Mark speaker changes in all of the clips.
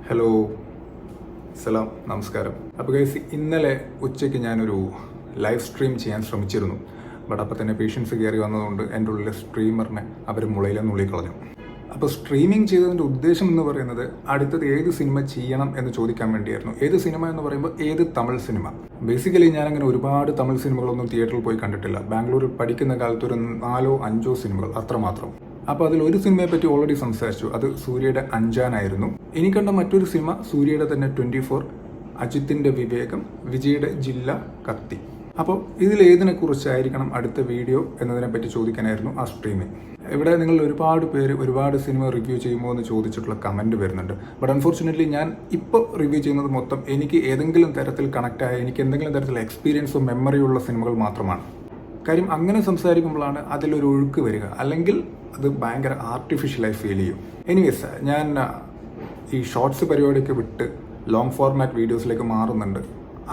Speaker 1: Hello, സലാം, നമസ്കാരം. അപ്പോൾ guys, ഇന്നലെ ഉച്ചയ്ക്ക് ഞാനൊരു ലൈവ് സ്ട്രീം ചെയ്യാൻ ശ്രമിച്ചിരുന്നു. ബട്ട് അപ്പോൾ തന്നെ പേഷ്യൻസ് കയറി വന്നതുകൊണ്ട് എൻ്റെ ഉള്ളിലെ സ്ട്രീമറിനെ അവർ മുളയിലെ നുള്ളിക്കളഞ്ഞു. അപ്പോൾ സ്ട്രീമിംഗ് ചെയ്തതിൻ്റെ ഉദ്ദേശം എന്ന് പറയുന്നത് അടുത്തത് ഏത് സിനിമ ചെയ്യണം എന്ന് ചോദിക്കാൻ വേണ്ടിയായിരുന്നു. ഏത് സിനിമ എന്ന് പറയുമ്പോൾ ഏത് തമിഴ് സിനിമ. ബേസിക്കലി ഞാനങ്ങനെ ഒരുപാട് തമിഴ് സിനിമകളൊന്നും തിയേറ്ററിൽ പോയി കണ്ടിട്ടില്ല. ബാംഗ്ലൂരിൽ പഠിക്കുന്ന കാലത്ത് ഒരു 4-5 സിനിമകൾ അത്രമാത്രം. അപ്പോൾ അതിൽ ഒരു സിനിമയെ പറ്റി ഓൾറെഡി സംസാരിച്ചു. അത് സൂര്യയുടെ അഞ്ചാനായിരുന്നു. ഇനി കണ്ട മറ്റൊരു സിനിമ സൂര്യയുടെ തന്നെ 24, അജിത്തിന്റെ വിവേകം, വിജയുടെ ജില്ല, കത്തി. അപ്പോൾ ഇതിൽ ഏതിനെക്കുറിച്ചായിരിക്കണം അടുത്ത വീഡിയോ എന്നതിനെ പറ്റി ചോദിക്കാനായിരുന്നു ആ സ്ട്രീമിംഗ്. ഇവിടെ നിങ്ങൾ ഒരുപാട് പേര് ഒരുപാട് സിനിമ റിവ്യൂ ചെയ്യുമോ എന്ന് ചോദിച്ചിട്ടുള്ള കമൻറ്റ് വരുന്നുണ്ട്. ബട്ട് അൺഫോർച്ചുനേറ്റ്ലി ഞാൻ ഇപ്പോൾ റിവ്യൂ ചെയ്യുന്നത് മൊത്തം എനിക്ക് ഏതെങ്കിലും തരത്തിൽ കണക്റ്റായ, എനിക്ക് എന്തെങ്കിലും തരത്തിൽ എക്സ്പീരിയൻസോ മെമ്മറിയുള്ള സിനിമകൾ മാത്രമാണ്. കാര്യം അങ്ങനെ സംസാരിക്കുമ്പോഴാണ് അതിലൊരു ഒഴുക്ക് വരിക, അല്ലെങ്കിൽ അത് ഭയങ്കര ആർട്ടിഫിഷ്യലായി ഫീൽ ചെയ്യും. എനിവേസ്, ഞാൻ ഈ ഷോർട്സ് പരിപാടിയൊക്കെ വിട്ട് ലോങ് ഫോർമാറ്റ് വീഡിയോസിലേക്ക് മാറുന്നുണ്ട്.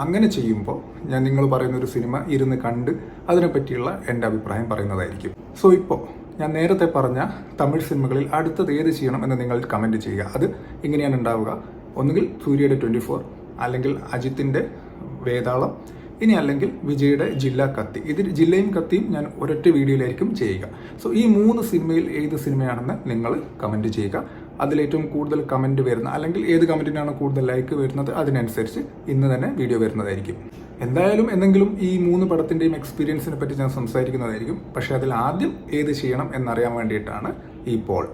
Speaker 1: അങ്ങനെ ചെയ്യുമ്പോൾ ഞാൻ നിങ്ങൾ പറയുന്നൊരു സിനിമ ഇരുന്ന് കണ്ട് അതിനെപ്പറ്റിയുള്ള എൻ്റെ അഭിപ്രായം പറയുന്നതായിരിക്കും. സോ ഇപ്പോൾ ഞാൻ നേരത്തെ പറഞ്ഞ തമിഴ് സിനിമകളിൽ അടുത്തത് ഏത് ചെയ്യണം എന്ന് നിങ്ങൾ കമൻറ്റ് ചെയ്യുക. അത് ഇങ്ങനെയാണ് ഉണ്ടാവുക: ഒന്നുകിൽ സൂര്യയുടെ 24, അല്ലെങ്കിൽ അജിത്തിൻ്റെ വേതാളം, ഇനി അല്ലെങ്കിൽ വിജയുടെ ജില്ല, കത്തി. ഇതിൽ ജില്ലയും കത്തിയും ഞാൻ ഒരൊറ്റ വീഡിയോയിലായിരിക്കും ചെയ്യുക. സോ ഈ 3 സിനിമയിൽ ഏത് സിനിമയാണെന്ന് നിങ്ങൾ കമൻറ്റ് ചെയ്യുക. അതിലേറ്റവും കൂടുതൽ കമൻറ്റ് വരുന്ന, അല്ലെങ്കിൽ ഏത് കമൻറ്റിനാണ് കൂടുതൽ ലൈക്ക് വരുന്നത്, അതിനനുസരിച്ച് ഇന്ന് തന്നെ വീഡിയോ വരുന്നതായിരിക്കും. എന്തായാലും എന്തെങ്കിലും ഈ 3 പടത്തിൻ്റെയും എക്സ്പീരിയൻസിനെ പറ്റി ഞാൻ സംസാരിക്കുന്നതായിരിക്കും. പക്ഷേ അതിൽ ആദ്യം ഏത് ചെയ്യണം എന്നറിയാൻ വേണ്ടിയിട്ടാണ് ഈ പോൾ.